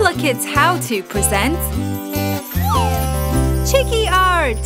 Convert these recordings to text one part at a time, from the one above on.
HooplaKidz How To presents Chiki Art!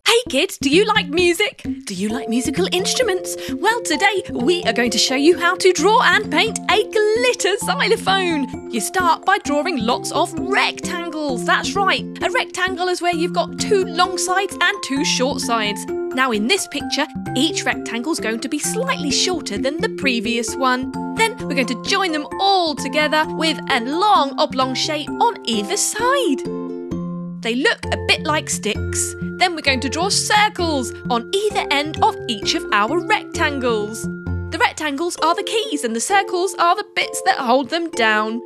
Hey kids, do you like music? Do you like musical instruments? Well, today we are going to show you how to draw and paint a glitter xylophone. You start by drawing lots of rectangles. That's right, a rectangle is where you've got two long sides and two short sides. Now in this picture, each rectangle is going to be slightly shorter than the previous one. Then we're going to join them all together with a long oblong shape on either side. They look a bit like sticks. Then we're going to draw circles on either end of each of our rectangles. The rectangles are the keys and the circles are the bits that hold them down.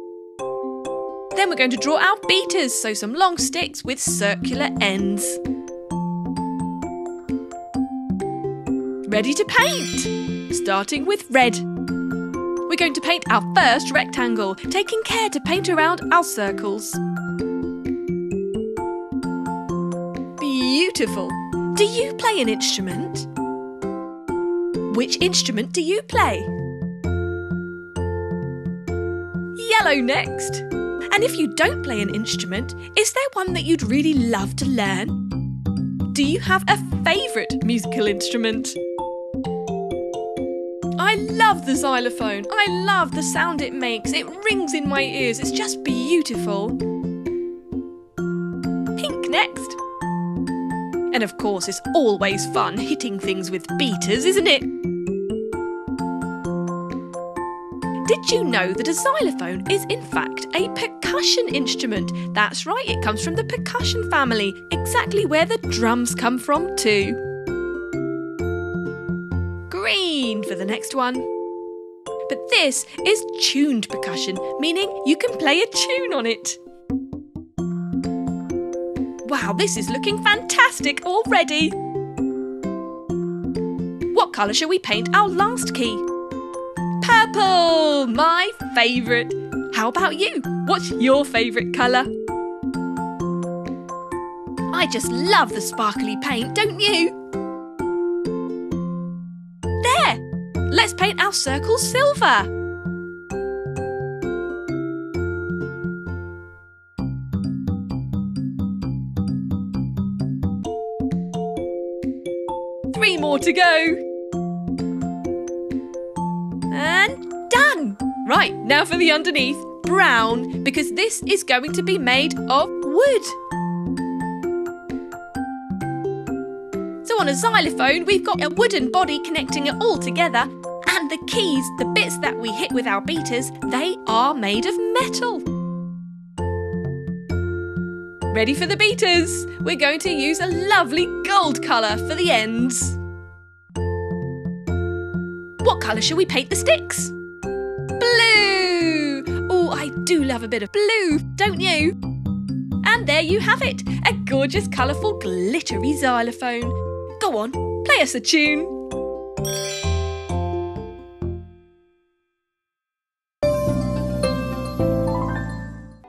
Then we're going to draw our beaters, so some long sticks with circular ends. Ready to paint! Starting with red. We're going to paint our first rectangle, taking care to paint around our circles. Beautiful! Do you play an instrument? Which instrument do you play? Yellow next. And if you don't play an instrument, is there one that you'd really love to learn? Do you have a favourite musical instrument? I love the xylophone. I love the sound it makes. It rings in my ears. It's just beautiful. Pink next. And of course, it's always fun hitting things with beaters, isn't it? Did you know that a xylophone is in fact a percussion instrument? That's right, it comes from the percussion family, exactly where the drums come from too. Green for the next one. But this is tuned percussion, meaning you can play a tune on it. Wow, this is looking fantastic already! What colour shall we paint our last key? Purple! My favourite! How about you? What's your favourite colour? I just love the sparkly paint, don't you? There! Let's paint our circle silver! Three more to go. And done. Right, now for the underneath. Brown, because this is going to be made of wood. So on a xylophone, we've got a wooden body connecting it all together. And the keys, the bits that we hit with our beaters, they are made of metal. Ready for the beaters? We're going to use a lovely gold colour for the ends. What colour shall we paint the sticks? Blue! Oh, I do love a bit of blue, don't you? And there you have it, a gorgeous, colourful, glittery xylophone. Go on, play us a tune.